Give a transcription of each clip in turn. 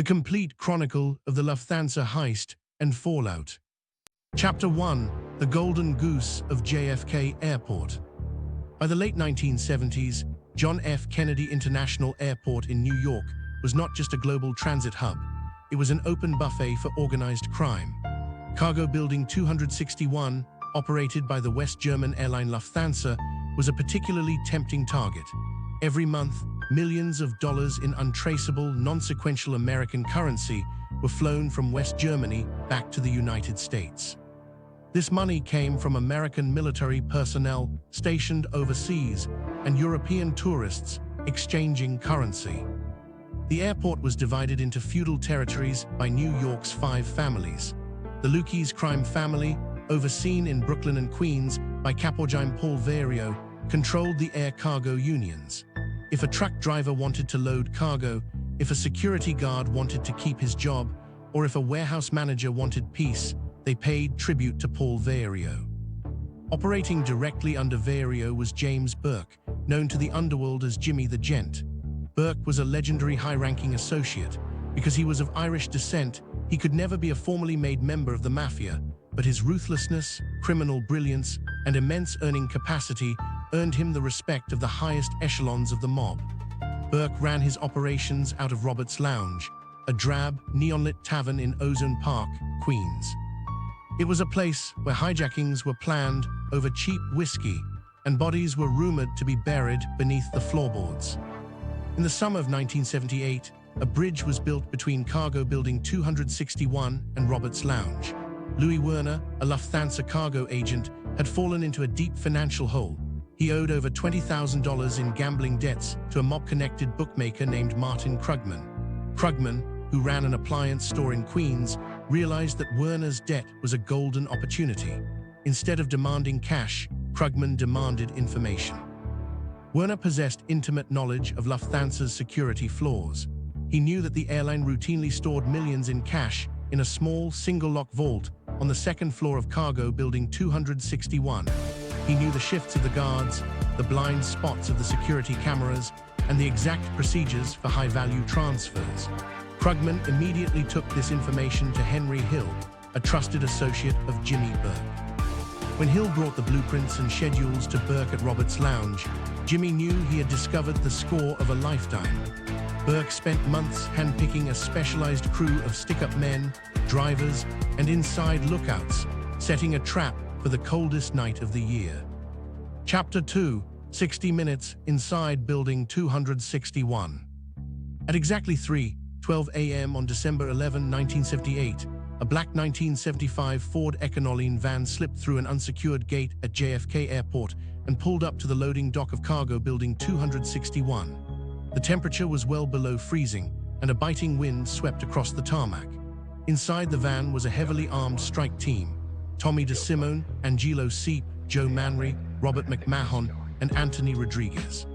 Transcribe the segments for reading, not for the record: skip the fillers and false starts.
The complete chronicle of the Lufthansa heist and fallout. Chapter 1. The Golden Goose of JFK Airport. By the late 1970s, John F. Kennedy International Airport in New York was not just a global transit hub, it was an open buffet for organized crime. Cargo Building 261, operated by the West German airline Lufthansa, was a particularly tempting target. Every month, millions of dollars in untraceable, non-sequential American currency were flown from West Germany back to the United States. This money came from American military personnel stationed overseas and European tourists exchanging currency. The airport was divided into feudal territories by New York's 5 families. The Lucchese crime family, overseen in Brooklyn and Queens by Capogime Paul Vario, controlled the air cargo unions. If a truck driver wanted to load cargo, if a security guard wanted to keep his job, or if a warehouse manager wanted peace, they paid tribute to Paul Vario. Operating directly under Vario was James Burke, known to the underworld as Jimmy the Gent. Burke was a legendary high-ranking associate. Because he was of Irish descent, he could never be a formally made member of the mafia, but his ruthlessness, criminal brilliance, and immense earning capacity earned him the respect of the highest echelons of the mob. Burke ran his operations out of Robert's Lounge, a drab, neon-lit tavern in Ozone Park, Queens. It was a place where hijackings were planned over cheap whiskey, and bodies were rumored to be buried beneath the floorboards. In the summer of 1978, a bridge was built between Cargo Building 261 and Robert's Lounge. Louis Werner, a Lufthansa cargo agent, had fallen into a deep financial hole. He owed over $20,000 in gambling debts to a mob-connected bookmaker named Martin Krugman. Krugman, who ran an appliance store in Queens, realized that Werner's debt was a golden opportunity. Instead of demanding cash, Krugman demanded information. Werner possessed intimate knowledge of Lufthansa's security flaws. He knew that the airline routinely stored millions in cash in a small, single-lock vault on the second floor of Cargo Building 261. He knew the shifts of the guards, the blind spots of the security cameras, and the exact procedures for high-value transfers. Krugman immediately took this information to Henry Hill, a trusted associate of Jimmy Burke. When Hill brought the blueprints and schedules to Burke at Robert's Lounge, Jimmy knew he had discovered the score of a lifetime. Burke spent months handpicking a specialized crew of stick-up men, drivers, and inside lookouts, setting a trap for the coldest night of the year. Chapter 2. 60 Minutes Inside Building 261. At exactly 3:12 a.m. on December 11, 1978, a black 1975 Ford Econoline van slipped through an unsecured gate at JFK Airport and pulled up to the loading dock of Cargo Building 261. The temperature was well below freezing, and a biting wind swept across the tarmac. Inside the van was a heavily armed strike team: Tommy DeSimone, Angelo Seep, Joe Manry, Robert McMahon, and Anthony Rodriguez.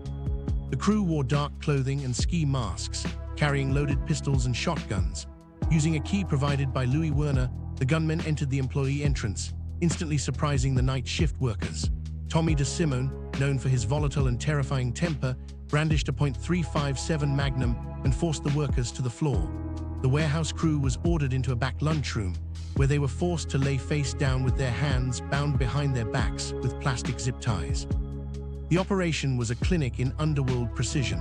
The crew wore dark clothing and ski masks, carrying loaded pistols and shotguns. Using a key provided by Louis Werner, the gunmen entered the employee entrance, instantly surprising the night shift workers. Tommy DeSimone, known for his volatile and terrifying temper, brandished a .357 Magnum and forced the workers to the floor. The warehouse crew was ordered into a back lunchroom, where they were forced to lay face down with their hands bound behind their backs with plastic zip ties. The operation was a clinic in underworld precision.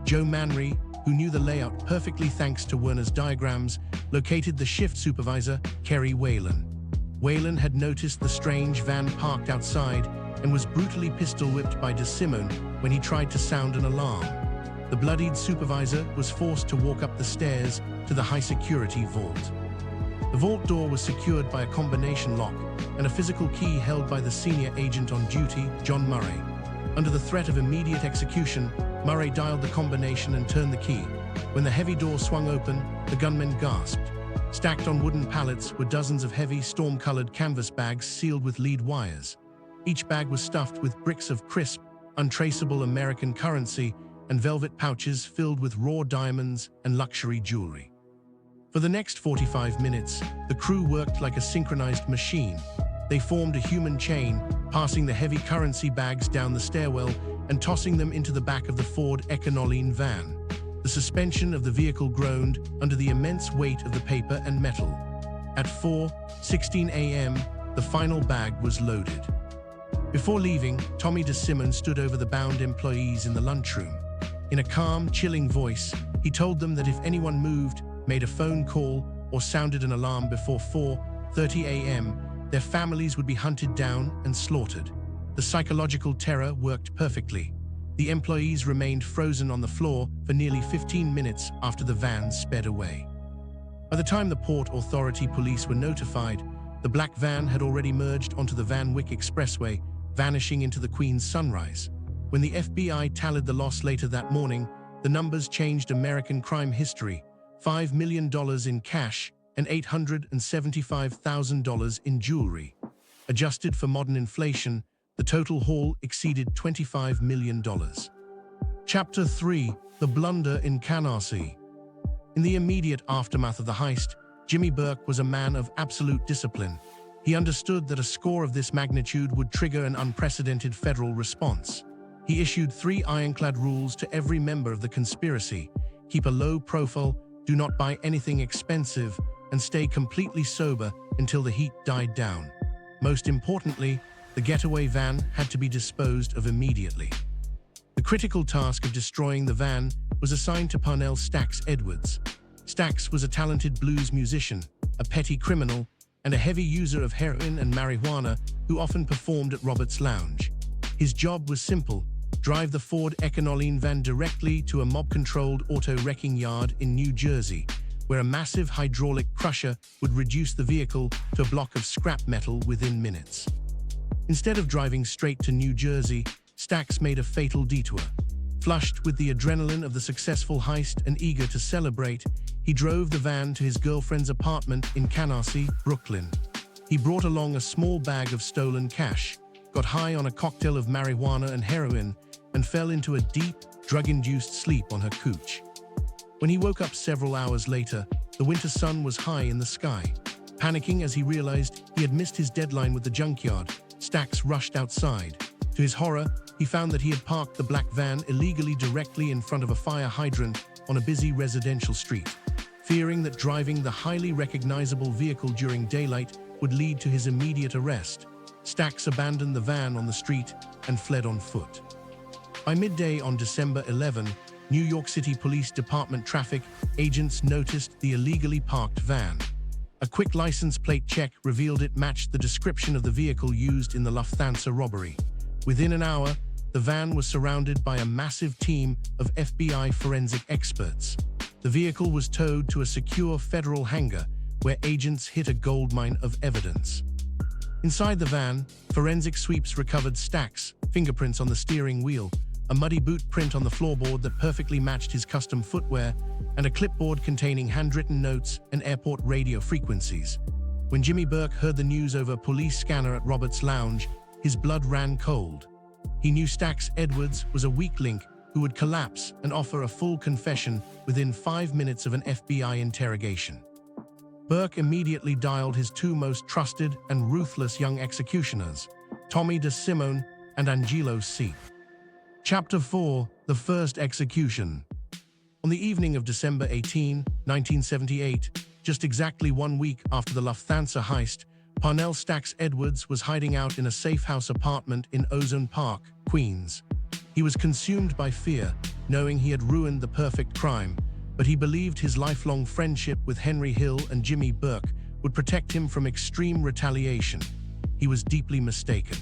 Joe Manry, who knew the layout perfectly thanks to Werner's diagrams, located the shift supervisor, Kerry Whalen. Whalen had noticed the strange van parked outside and was brutally pistol-whipped by DeSimone when he tried to sound an alarm. The bloodied supervisor was forced to walk up the stairs to the high-security vault. The vault door was secured by a combination lock and a physical key held by the senior agent on duty, John Murray. Under the threat of immediate execution, Murray dialed the combination and turned the key. When the heavy door swung open, the gunmen gasped. Stacked on wooden pallets were dozens of heavy, storm-colored canvas bags sealed with lead wires. Each bag was stuffed with bricks of crisp, untraceable American currency and velvet pouches filled with raw diamonds and luxury jewelry. For the next 45 minutes, the crew worked like a synchronized machine. They formed a human chain, passing the heavy currency bags down the stairwell and tossing them into the back of the Ford Econoline van. The The suspension of the vehicle groaned under the immense weight of the paper and metal. At 4:16 a.m., the final bag was loaded. Before leaving, Tommy DeSimone stood over the bound employees in the lunchroom. In a calm, chilling voice, he told them that if anyone moved, made a phone call, or sounded an alarm before 4:30 a.m., their families would be hunted down and slaughtered. The psychological terror worked perfectly. The employees remained frozen on the floor for nearly 15 minutes after the van sped away. By the time the Port Authority police were notified, the black van had already merged onto the Van Wyck Expressway, vanishing into the Queen's sunrise. When the FBI tallied the loss later that morning, the numbers changed American crime history: $5 million in cash and $875,000 in jewelry. Adjusted for modern inflation, the total haul exceeded $25 million. Chapter 3: The Blunder in Canarsie. In the immediate aftermath of the heist, Jimmy Burke was a man of absolute discipline. He understood that a score of this magnitude would trigger an unprecedented federal response. He issued 3 ironclad rules to every member of the conspiracy: keep a low profile, do not buy anything expensive, and stay completely sober until the heat died down. Most importantly, the getaway van had to be disposed of immediately. The critical task of destroying the van was assigned to Parnell Stacks Edwards. Stacks was a talented blues musician, a petty criminal, and a heavy user of heroin and marijuana who often performed at Robert's Lounge. His job was simple: drive the Ford Econoline van directly to a mob-controlled auto-wrecking yard in New Jersey, where a massive hydraulic crusher would reduce the vehicle to a block of scrap metal within minutes. Instead of driving straight to New Jersey, Stacks made a fatal detour. Flushed with the adrenaline of the successful heist and eager to celebrate, he drove the van to his girlfriend's apartment in Canarsie, Brooklyn. He brought along a small bag of stolen cash, got high on a cocktail of marijuana and heroin, and fell into a deep, drug-induced sleep on her couch. When he woke up several hours later, the winter sun was high in the sky. Panicking as he realized he had missed his deadline with the junkyard, Stacks rushed outside. To his horror, he found that he had parked the black van illegally directly in front of a fire hydrant on a busy residential street. Fearing that driving the highly recognizable vehicle during daylight would lead to his immediate arrest, Stacks abandoned the van on the street and fled on foot. By midday on December 11, New York City Police Department traffic agents noticed the illegally parked van. A quick license plate check revealed it matched the description of the vehicle used in the Lufthansa robbery. Within an hour, the van was surrounded by a massive team of FBI forensic experts. The vehicle was towed to a secure federal hangar where agents hit a goldmine of evidence. Inside the van, forensic sweeps recovered Stacks' fingerprints on the steering wheel, a muddy boot print on the floorboard that perfectly matched his custom footwear, and a clipboard containing handwritten notes and airport radio frequencies. When Jimmy Burke heard the news over a police scanner at Robert's Lounge, his blood ran cold. He knew Stacks Edwards was a weak link who would collapse and offer a full confession within 5 minutes of an FBI interrogation. Burke immediately dialed his 2 most trusted and ruthless young executioners, Tommy DeSimone and Angelo Seep. Chapter 4: The First Execution. On the evening of December 18, 1978, just exactly 1 week after the Lufthansa heist, Parnell Stacks Edwards was hiding out in a safe house apartment in Ozone Park, Queens. He was consumed by fear, knowing he had ruined the perfect crime, but he believed his lifelong friendship with Henry Hill and Jimmy Burke would protect him from extreme retaliation. He was deeply mistaken.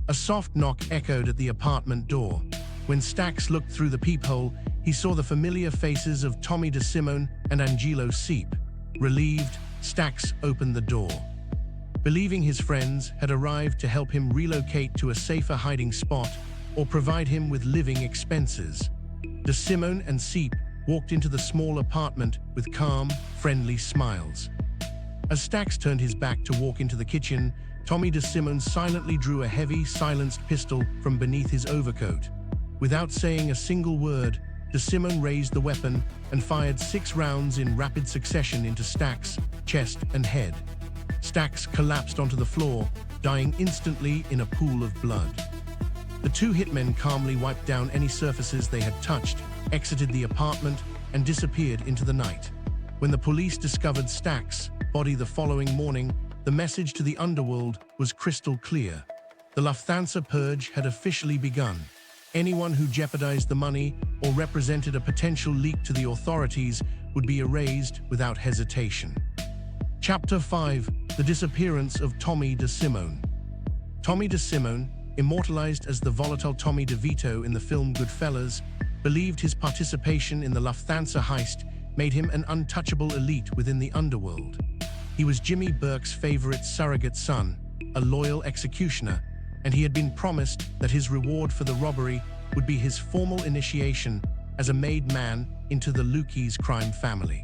A soft knock echoed at the apartment door. When Stacks looked through the peephole, he saw the familiar faces of Tommy DeSimone and Angelo Seep. Relieved, Stacks opened the door. Believing his friends had arrived to help him relocate to a safer hiding spot or provide him with living expenses, DeSimone and Seep walked into the small apartment with calm, friendly smiles. As Stacks turned his back to walk into the kitchen, Tommy DeSimone silently drew a heavy, silenced pistol from beneath his overcoat. Without saying a single word, DeSimone raised the weapon and fired 6 rounds in rapid succession into Stacks' chest and head. Stacks collapsed onto the floor, dying instantly in a pool of blood. The 2 hitmen calmly wiped down any surfaces they had touched, exited the apartment, and disappeared into the night. When the police discovered Stack's body the following morning, the message to the underworld was crystal clear. The Lufthansa Purge had officially begun. Anyone who jeopardized the money or represented a potential leak to the authorities would be erased without hesitation. Chapter 5: The Disappearance of Tommy DeSimone. Tommy DeSimone, immortalized as the volatile Tommy DeVito in the film Goodfellas, believed his participation in the Lufthansa heist made him an untouchable elite within the underworld. He was Jimmy Burke's favorite surrogate son, a loyal executioner, and he had been promised that his reward for the robbery would be his formal initiation as a made man into the Lucchese crime family.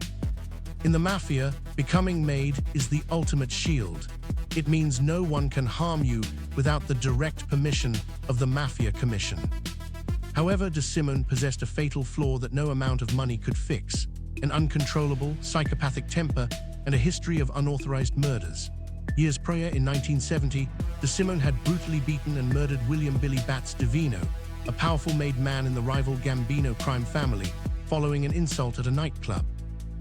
In the mafia, becoming made is the ultimate shield. It means no one can harm you without the direct permission of the Mafia Commission. However, DeSimone possessed a fatal flaw that no amount of money could fix: an uncontrollable, psychopathic temper and a history of unauthorized murders. Years prior, in 1970, DeSimone had brutally beaten and murdered William Billy Bats Davino, a powerful made man in the rival Gambino crime family, following an insult at a nightclub.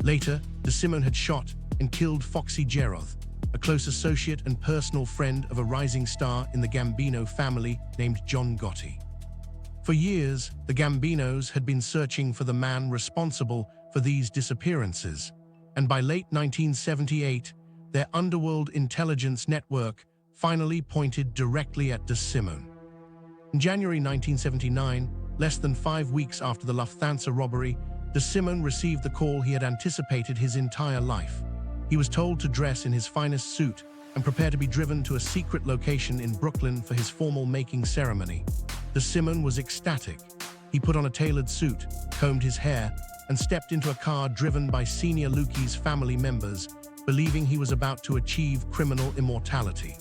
Later, DeSimone had shot and killed Foxy Geroth, a close associate and personal friend of a rising star in the Gambino family named John Gotti. For years, the Gambinos had been searching for the man responsible for these disappearances, and by late 1978, their underworld intelligence network finally pointed directly at DeSimone. In January 1979, less than 5 weeks after the Lufthansa robbery, DeSimone received the call he had anticipated his entire life. He was told to dress in his finest suit and prepare to be driven to a secret location in Brooklyn for his formal making ceremony. DeSimone was ecstatic. He put on a tailored suit, combed his hair, and stepped into a car driven by senior Lucchese family members, believing he was about to achieve criminal immortality.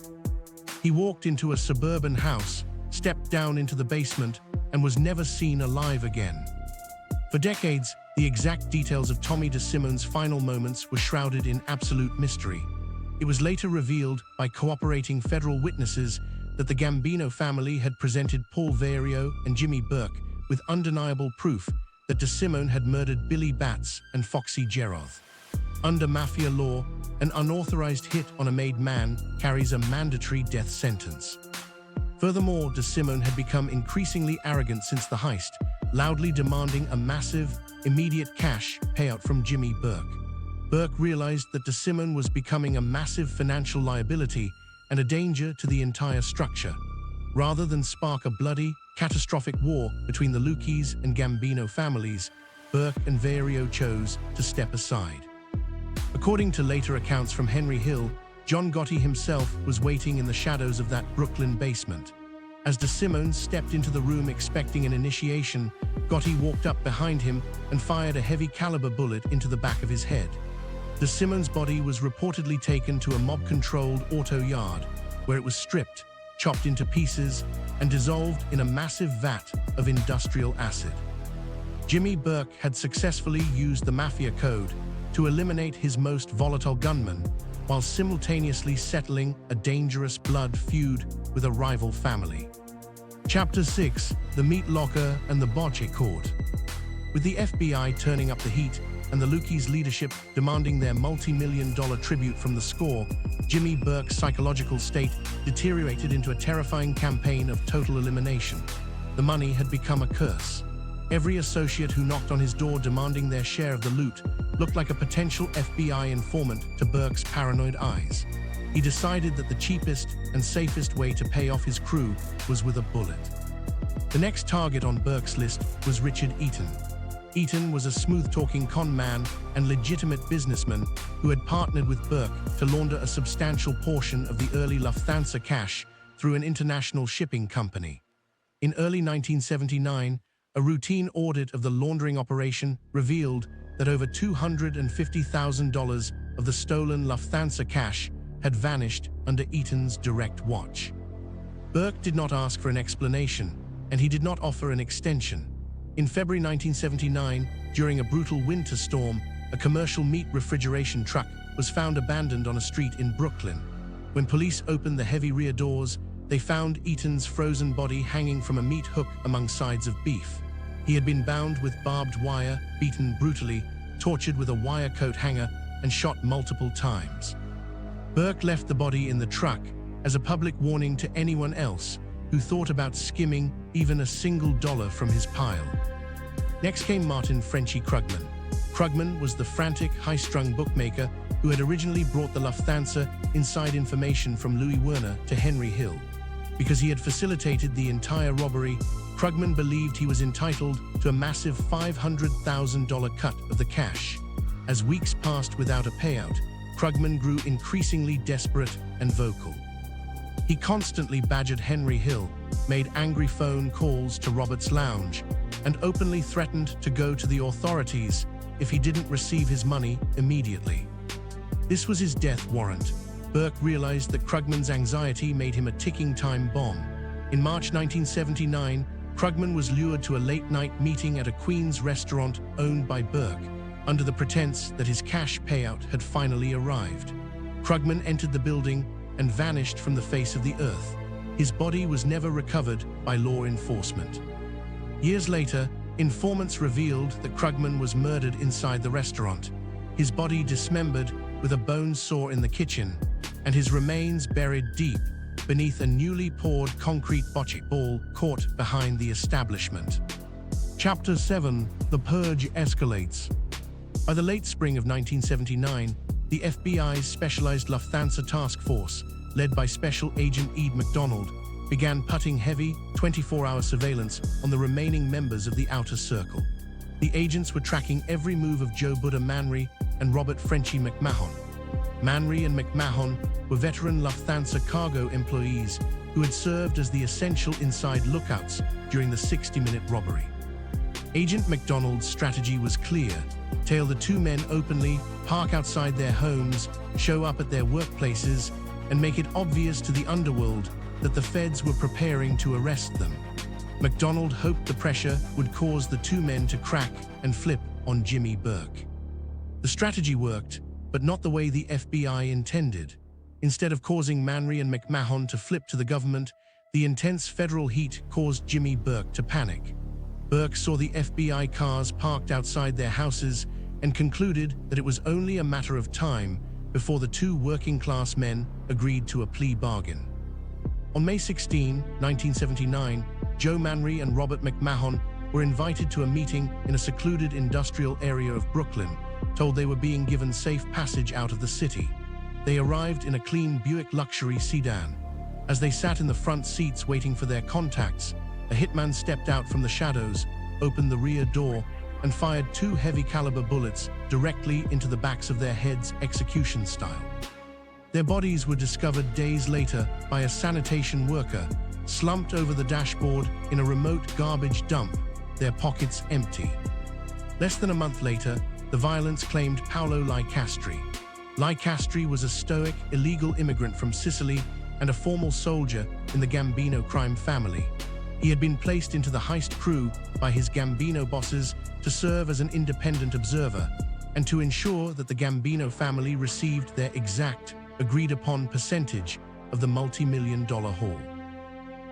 He walked into a suburban house, stepped down into the basement, and was never seen alive again. For decades, the exact details of Tommy DeSimone's final moments were shrouded in absolute mystery. It was later revealed by cooperating federal witnesses that the Gambino family had presented Paul Vario and Jimmy Burke with undeniable proof that DeSimone had murdered Billy Bats and Foxy Geroth. Under mafia law, an unauthorized hit on a made man carries a mandatory death sentence. Furthermore, DeSimone had become increasingly arrogant since the heist, loudly demanding a massive, immediate cash payout from Jimmy Burke. Burke realized that DeSimone was becoming a massive financial liability and a danger to the entire structure. Rather than spark a bloody, catastrophic war between the Lucchese and Gambino families, Burke and Vario chose to step aside. According to later accounts from Henry Hill, John Gotti himself was waiting in the shadows of that Brooklyn basement. As DeSimone stepped into the room expecting an initiation, Gotti walked up behind him and fired a heavy-caliber bullet into the back of his head. DeSimone's body was reportedly taken to a mob-controlled auto yard, where it was stripped, chopped into pieces, and dissolved in a massive vat of industrial acid. Jimmy Burke had successfully used the Mafia Code to eliminate his most volatile gunman, while simultaneously settling a dangerous blood feud with a rival family. Chapter 6: The Meat Locker and the Bocce Court. With the FBI turning up the heat and the Lucchese leadership demanding their multi-million-dollar tribute from the score, Jimmy Burke's psychological state deteriorated into a terrifying campaign of total elimination. The money had become a curse. Every associate who knocked on his door demanding their share of the loot looked like a potential FBI informant to Burke's paranoid eyes. He decided that the cheapest and safest way to pay off his crew was with a bullet. The next target on Burke's list was Richard Eaton. Eaton was a smooth-talking con man and legitimate businessman who had partnered with Burke to launder a substantial portion of the early Lufthansa cash through an international shipping company. In early 1979, a routine audit of the laundering operation revealed that over $250,000 of the stolen Lufthansa cash had vanished under Eaton's direct watch. Burke did not ask for an explanation, and he did not offer an extension. In February 1979, during a brutal winter storm, a commercial meat refrigeration truck was found abandoned on a street in Brooklyn. When police opened the heavy rear doors, they found Eaton's frozen body hanging from a meat hook among sides of beef. He had been bound with barbed wire, beaten brutally, tortured with a wire coat hanger, and shot multiple times. Burke left the body in the truck as a public warning to anyone else who thought about skimming even a single dollar from his pile. Next came Martin "Frenchie" Krugman. Krugman was the frantic, high-strung bookmaker who had originally brought the Lufthansa inside information from Louis Werner to Henry Hill. Because he had facilitated the entire robbery, Krugman believed he was entitled to a massive $500,000 cut of the cash. As weeks passed without a payout, Krugman grew increasingly desperate and vocal. He constantly badgered Henry Hill, made angry phone calls to Robert's Lounge, and openly threatened to go to the authorities if he didn't receive his money immediately. This was his death warrant. Burke realized that Krugman's anxiety made him a ticking time bomb. In March 1979, Krugman was lured to a late-night meeting at a Queens restaurant owned by Burke, under the pretense that his cash payout had finally arrived. Krugman entered the building and vanished from the face of the earth. His body was never recovered by law enforcement. Years later, informants revealed that Krugman was murdered inside the restaurant, his body dismembered with a bone saw in the kitchen, and his remains buried deep beneath a newly poured concrete bocce ball court behind the establishment. Chapter 7: The Purge Escalates. By the late spring of 1979, the FBI's specialized Lufthansa task force, led by Special Agent Ed McDonald, began putting heavy, 24-hour surveillance on the remaining members of the Outer Circle. The agents were tracking every move of Joe Buddha Manry and Robert "Frenchie" McMahon. Manry and McMahon were veteran Lufthansa cargo employees who had served as the essential inside lookouts during the 60-minute robbery. Agent McDonald's strategy was clear: tail the two men openly, park outside their homes, show up at their workplaces, and make it obvious to the underworld that the feds were preparing to arrest them. McDonald hoped the pressure would cause the two men to crack and flip on Jimmy Burke. The strategy worked, but not the way the FBI intended. Instead of causing Manry and McMahon to flip to the government, the intense federal heat caused Jimmy Burke to panic. Burke saw the FBI cars parked outside their houses and concluded that it was only a matter of time before the two working-class men agreed to a plea bargain. On May 16, 1979, Joe Manry and Robert McMahon were invited to a meeting in a secluded industrial area of Brooklyn, told they were being given safe passage out of the city. They arrived in a clean Buick luxury sedan. As they sat in the front seats waiting for their contacts, a hitman stepped out from the shadows, opened the rear door, and fired 2 heavy-caliber bullets directly into the backs of their heads, execution style. Their bodies were discovered days later by a sanitation worker, slumped over the dashboard in a remote garbage dump, their pockets empty. Less than a month later, the violence claimed Paolo Licastri. Licastri was a stoic, illegal immigrant from Sicily and a formal soldier in the Gambino crime family. He had been placed into the heist crew by his Gambino bosses to serve as an independent observer and to ensure that the Gambino family received their exact, agreed-upon percentage of the multi-million-dollar haul.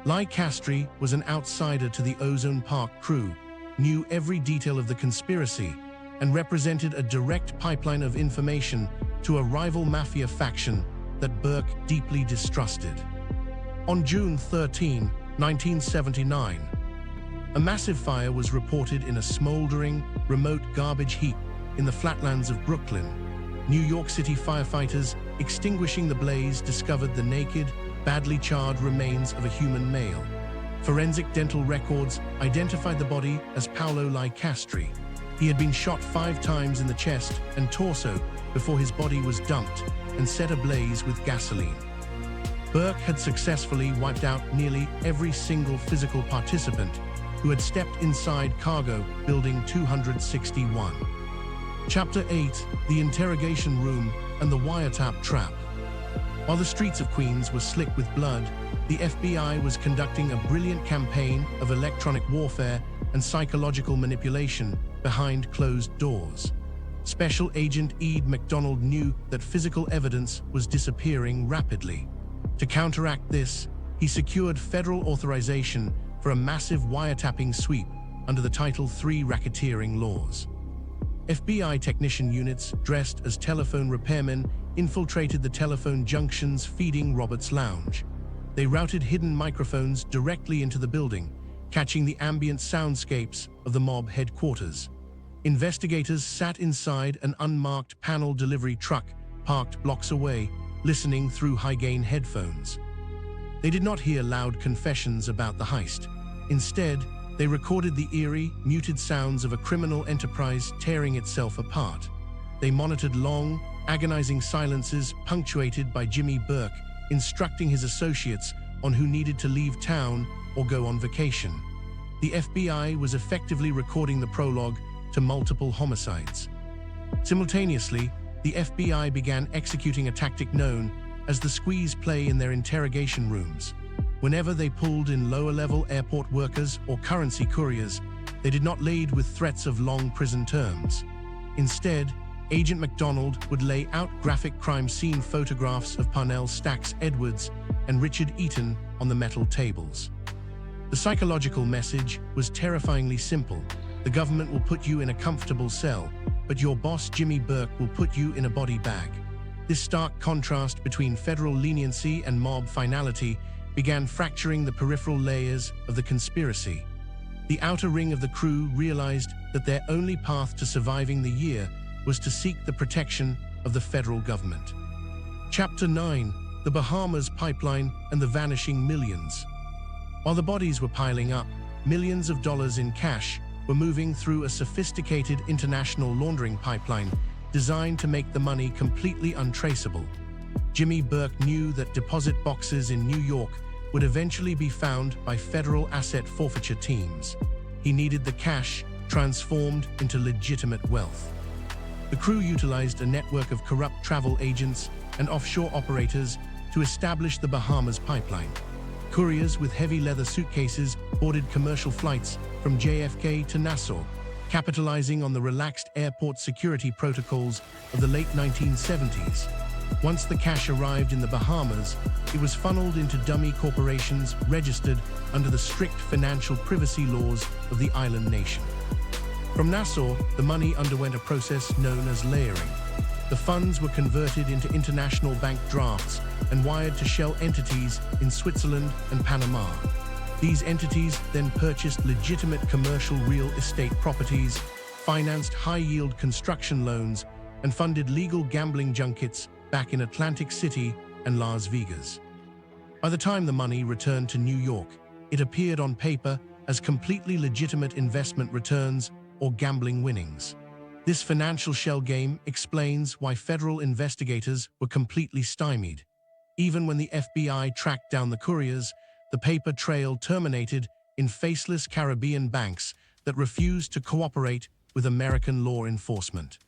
Licastri was an outsider to the Ozone Park crew, knew every detail of the conspiracy, and represented a direct pipeline of information to a rival mafia faction that Burke deeply distrusted. On June 13, 1979, a massive fire was reported in a smoldering, remote garbage heap in the flatlands of Brooklyn. New York City firefighters extinguishing the blaze discovered the naked, badly charred remains of a human male. Forensic dental records identified the body as Paolo Licastri. He had been shot 5 times in the chest and torso before his body was dumped and set ablaze with gasoline. Burke had successfully wiped out nearly every single physical participant who had stepped inside cargo building 261. Chapter 8: The Interrogation Room and the Wiretap Trap. While the streets of Queens were slick with blood, the FBI was conducting a brilliant campaign of electronic warfare and psychological manipulation behind closed doors. Special Agent Ed McDonald knew that physical evidence was disappearing rapidly. To counteract this, he secured federal authorization for a massive wiretapping sweep, under the Title III racketeering laws. FBI technician units, dressed as telephone repairmen, infiltrated the telephone junctions feeding Roberts' lounge. They routed hidden microphones directly into the building, catching the ambient soundscapes of the mob headquarters. Investigators sat inside an unmarked panel delivery truck parked blocks away, listening through high-gain headphones. They did not hear loud confessions about the heist. Instead, they recorded the eerie, muted sounds of a criminal enterprise tearing itself apart. They monitored long, agonizing silences punctuated by Jimmy Burke instructing his associates on who needed to leave town or go on vacation. The FBI was effectively recording the prologue to multiple homicides. Simultaneously, the FBI began executing a tactic known as the squeeze play in their interrogation rooms. Whenever they pulled in lower-level airport workers or currency couriers, they did not lead with threats of long prison terms. Instead, Agent McDonald would lay out graphic crime scene photographs of Parnell Stacks Edwards and Richard Eaton on the metal tables. The psychological message was terrifyingly simple. The government will put you in a comfortable cell, but your boss, Jimmy Burke, will put you in a body bag. This stark contrast between federal leniency and mob finality began fracturing the peripheral layers of the conspiracy. The outer ring of the crew realized that their only path to surviving the year was to seek the protection of the federal government. Chapter 9: The Bahamas Pipeline and the Vanishing Millions. While the bodies were piling up, millions of dollars in cash were moving through a sophisticated international laundering pipeline designed to make the money completely untraceable. Jimmy Burke knew that deposit boxes in New York would eventually be found by federal asset forfeiture teams. He needed the cash transformed into legitimate wealth. The crew utilized a network of corrupt travel agents and offshore operators to establish the Bahamas pipeline. Couriers with heavy leather suitcases boarded commercial flights from JFK to Nassau, capitalizing on the relaxed airport security protocols of the late 1970s. Once the cash arrived in the Bahamas, it was funneled into dummy corporations registered under the strict financial privacy laws of the island nation. From Nassau, the money underwent a process known as layering. The funds were converted into international bank drafts and wired to shell entities in Switzerland and Panama. These entities then purchased legitimate commercial real estate properties, financed high-yield construction loans, and funded legal gambling junkets back in Atlantic City and Las Vegas. By the time the money returned to New York, it appeared on paper as completely legitimate investment returns or gambling winnings. This financial shell game explains why federal investigators were completely stymied. Even when the FBI tracked down the couriers, the paper trail terminated in faceless Caribbean banks that refused to cooperate with American law enforcement.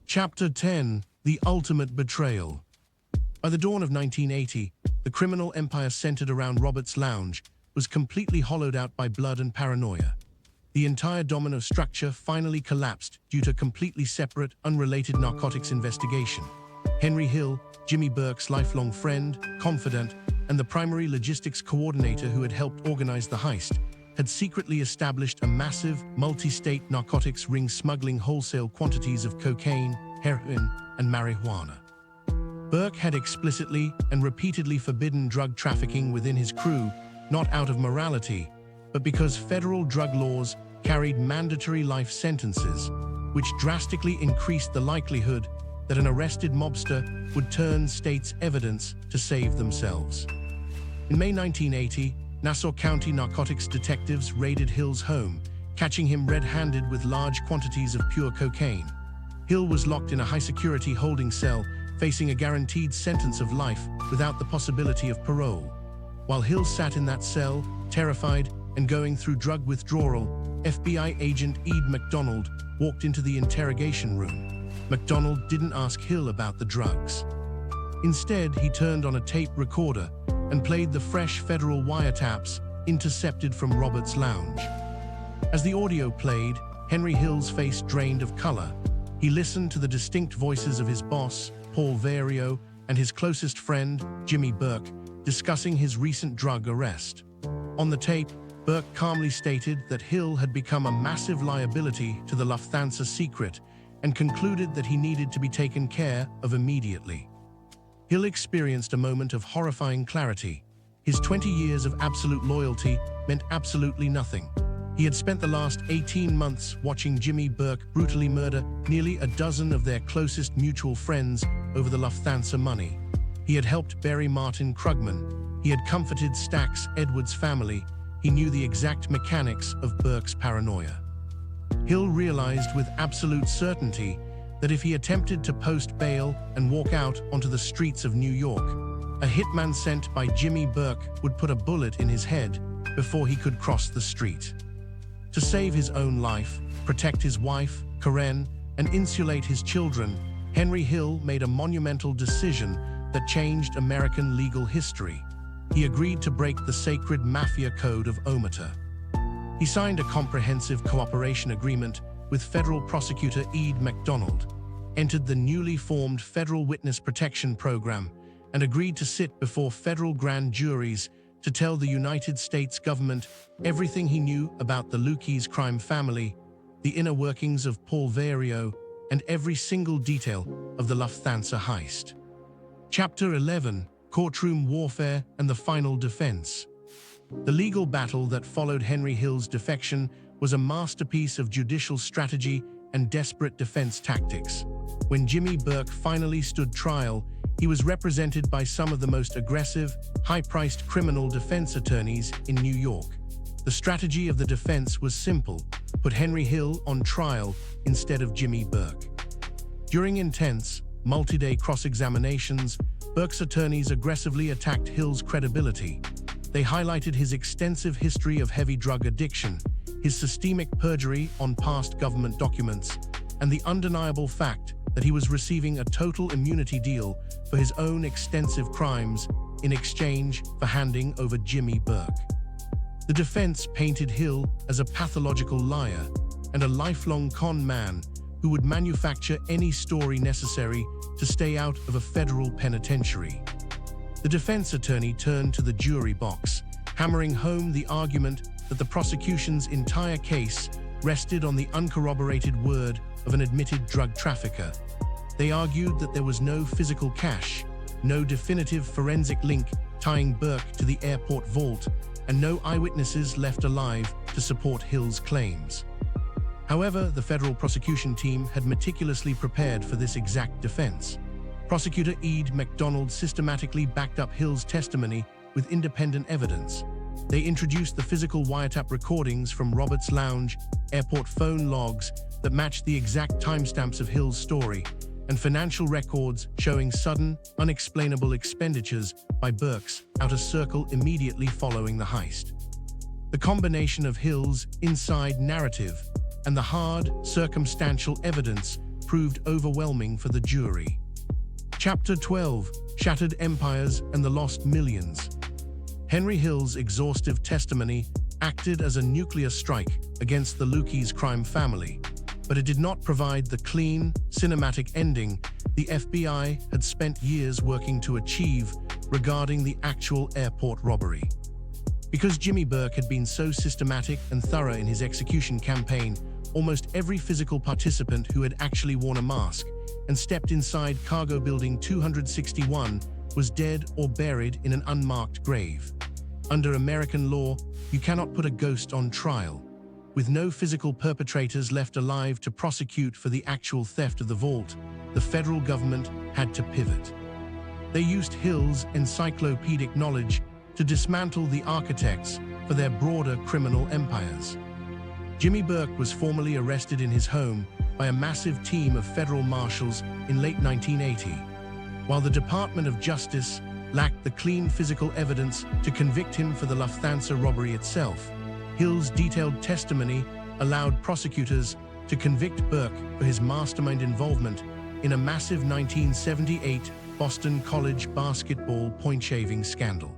Chapter 10: The Ultimate Betrayal. By the dawn of 1980, the criminal empire centered around Roberts' lounge was completely hollowed out by blood and paranoia. The entire domino structure finally collapsed due to a completely separate, unrelated narcotics investigation. Henry Hill, Jimmy Burke's lifelong friend, confidant, and the primary logistics coordinator who had helped organize the heist, had secretly established a massive, multi-state narcotics ring smuggling wholesale quantities of cocaine, heroin, and marijuana. Burke had explicitly and repeatedly forbidden drug trafficking within his crew, not out of morality, but because federal drug laws carried mandatory life sentences, which drastically increased the likelihood that an arrested mobster would turn state's evidence to save themselves. In May 1980, Nassau County narcotics detectives raided Hill's home, catching him red-handed with large quantities of pure cocaine. Hill was locked in a high-security holding cell, facing a guaranteed sentence of life without the possibility of parole. While Hill sat in that cell, terrified and going through drug withdrawal, FBI agent Ed McDonald walked into the interrogation room. McDonald didn't ask Hill about the drugs. Instead, he turned on a tape recorder and played the fresh federal wiretaps intercepted from Roberts' lounge. As the audio played, Henry Hill's face drained of color. He listened to the distinct voices of his boss, Paul Vario, and his closest friend, Jimmy Burke, discussing his recent drug arrest. On the tape, Burke calmly stated that Hill had become a massive liability to the Lufthansa secret and concluded that he needed to be taken care of immediately. Hill experienced a moment of horrifying clarity. His 20 years of absolute loyalty meant absolutely nothing. He had spent the last 18 months watching Jimmy Burke brutally murder nearly a dozen of their closest mutual friends over the Lufthansa money. He had helped bury Martin Krugman. He had comforted Stax Edwards' family. He knew the exact mechanics of Burke's paranoia. Hill realized with absolute certainty that if he attempted to post bail and walk out onto the streets of New York, a hitman sent by Jimmy Burke would put a bullet in his head before he could cross the street. To save his own life, protect his wife, Karen, and insulate his children, Henry Hill made a monumental decision that changed American legal history. He agreed to break the sacred mafia code of omerta. He signed a comprehensive cooperation agreement with federal prosecutor Ed McDonald, entered the newly formed Federal Witness Protection Program, and agreed to sit before federal grand juries to tell the United States government everything he knew about the Lucchese crime family, the inner workings of Paul Vario, and every single detail of the Lufthansa heist. Chapter 11: Courtroom Warfare and the Final Defense. The legal battle that followed Henry Hill's defection was a masterpiece of judicial strategy and desperate defense tactics. When Jimmy Burke finally stood trial, he was represented by some of the most aggressive, high-priced criminal defense attorneys in New York. The strategy of the defense was simple: put Henry Hill on trial instead of Jimmy Burke. During intense, multi-day cross-examinations, Burke's attorneys aggressively attacked Hill's credibility. They highlighted his extensive history of heavy drug addiction, his systemic perjury on past government documents, and the undeniable fact that he was receiving a total immunity deal for his own extensive crimes in exchange for handing over Jimmy Burke. The defense painted Hill as a pathological liar and a lifelong con man who would manufacture any story necessary to stay out of a federal penitentiary. The defense attorney turned to the jury box, hammering home the argument that the prosecution's entire case rested on the uncorroborated word of an admitted drug trafficker. They argued that there was no physical cache, no definitive forensic link tying Burke to the airport vault, and no eyewitnesses left alive to support Hill's claims. However, the federal prosecution team had meticulously prepared for this exact defense. Prosecutor Ed McDonald systematically backed up Hill's testimony with independent evidence. They introduced the physical wiretap recordings from Roberts Lounge, airport phone logs that matched the exact timestamps of Hill's story, and financial records showing sudden, unexplainable expenditures by Burke's outer circle immediately following the heist. The combination of Hill's inside narrative and the hard, circumstantial evidence proved overwhelming for the jury. Chapter 12: Shattered Empires and the Lost Millions. Henry Hill's exhaustive testimony acted as a nuclear strike against the Lucchese crime family, but it did not provide the clean, cinematic ending the FBI had spent years working to achieve regarding the actual airport robbery. Because Jimmy Burke had been so systematic and thorough in his execution campaign, almost every physical participant who had actually worn a mask and stepped inside Cargo Building 261 was dead or buried in an unmarked grave. Under American law, you cannot put a ghost on trial. With no physical perpetrators left alive to prosecute for the actual theft of the vault, the federal government had to pivot. They used Hill's encyclopedic knowledge to dismantle the architects for their broader criminal empires. Jimmy Burke was formally arrested in his home by a massive team of federal marshals in late 1980. While the Department of Justice lacked the clean physical evidence to convict him for the Lufthansa robbery itself, Hill's detailed testimony allowed prosecutors to convict Burke for his mastermind involvement in a massive 1978 Boston College basketball point-shaving scandal.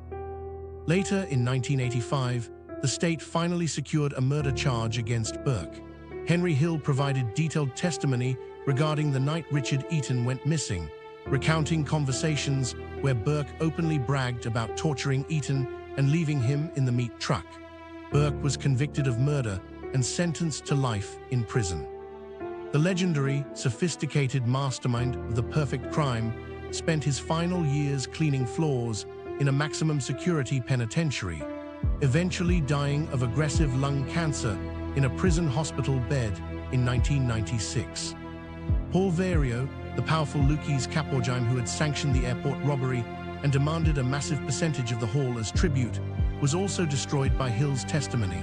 Later in 1985, the state finally secured a murder charge against Burke. Henry Hill provided detailed testimony regarding the night Richard Eaton went missing, recounting conversations where Burke openly bragged about torturing Eaton and leaving him in the meat truck. Burke was convicted of murder and sentenced to life in prison. The legendary, sophisticated mastermind of the perfect crime spent his final years cleaning floors in a maximum security penitentiary, eventually dying of aggressive lung cancer in a prison hospital bed in 1996. Paul Vario, the powerful Lucchese Capogime who had sanctioned the airport robbery and demanded a massive percentage of the haul as tribute, was also destroyed by Hill's testimony.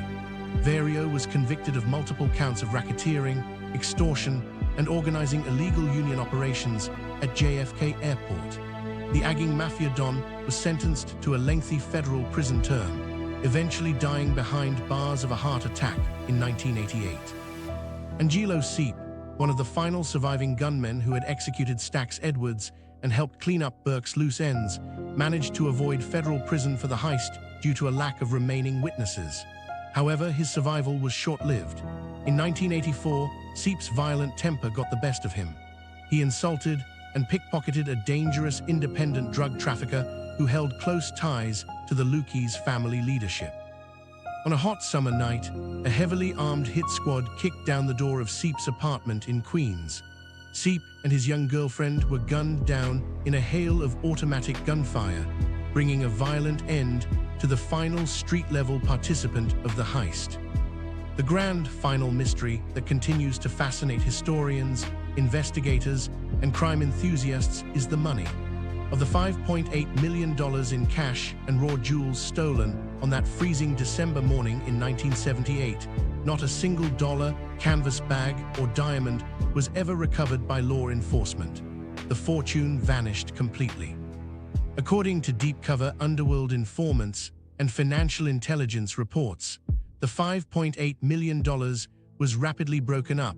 Vario was convicted of multiple counts of racketeering, extortion, and organizing illegal union operations at JFK Airport. The Agging Mafia Don was sentenced to a lengthy federal prison term, eventually dying behind bars of a heart attack in 1988. Angelo Seep, one of the final surviving gunmen who had executed Stax Edwards and helped clean up Burke's loose ends, managed to avoid federal prison for the heist due to a lack of remaining witnesses. However, his survival was short-lived. In 1984, Seep's violent temper got the best of him. He insulted and pickpocketed a dangerous independent drug trafficker who held close ties to the Lucchese family leadership. On a hot summer night, a heavily armed hit squad kicked down the door of Seep's apartment in Queens. Seep and his young girlfriend were gunned down in a hail of automatic gunfire, bringing a violent end to the final street-level participant of the heist. The grand final mystery that continues to fascinate historians, investigators, and crime enthusiasts is the money. Of the $5.8 million in cash and raw jewels stolen on that freezing December morning in 1978, not a single dollar, canvas bag, or diamond was ever recovered by law enforcement. The fortune vanished completely. According to deep-cover underworld informants and financial intelligence reports, the $5.8 million was rapidly broken up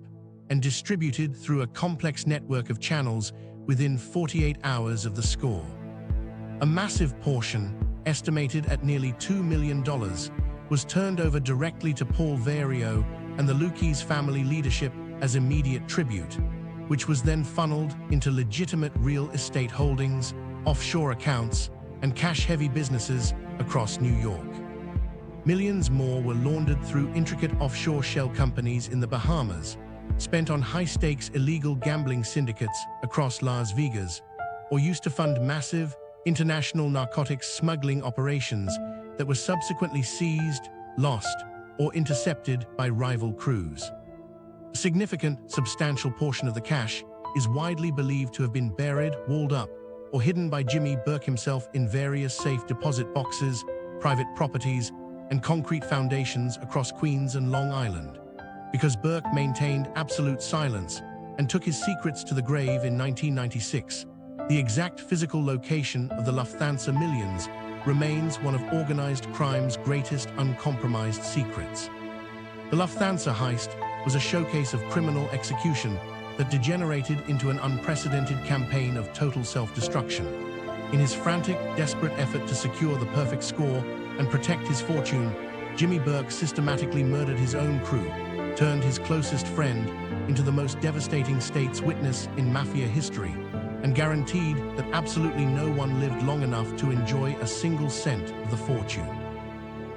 and distributed through a complex network of channels within 48 hours of the score. A massive portion, estimated at nearly $2 million, was turned over directly to Paul Vario and the Lucchese family leadership as immediate tribute, which was then funneled into legitimate real estate holdings, offshore accounts, and cash-heavy businesses across New York. Millions more were laundered through intricate offshore shell companies in the Bahamas, spent on high-stakes illegal gambling syndicates across Las Vegas, or used to fund massive, international narcotics smuggling operations that were subsequently seized, lost, or intercepted by rival crews. A significant, substantial portion of the cash is widely believed to have been buried, walled up, or hidden by Jimmy Burke himself in various safe deposit boxes, private properties, and concrete foundations across Queens and Long Island. Because Burke maintained absolute silence and took his secrets to the grave in 1996, the exact physical location of the Lufthansa millions remains one of organized crime's greatest uncompromised secrets. The Lufthansa heist was a showcase of criminal execution that degenerated into an unprecedented campaign of total self-destruction. In his frantic, desperate effort to secure the perfect score and protect his fortune, Jimmy Burke systematically murdered his own crew, turned his closest friend into the most devastating state's witness in mafia history, and guaranteed that absolutely no one lived long enough to enjoy a single cent of the fortune.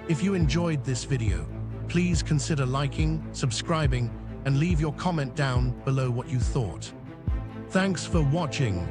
If you enjoyed this video, please consider liking, subscribing, and leave your comment down below what you thought. Thanks for watching.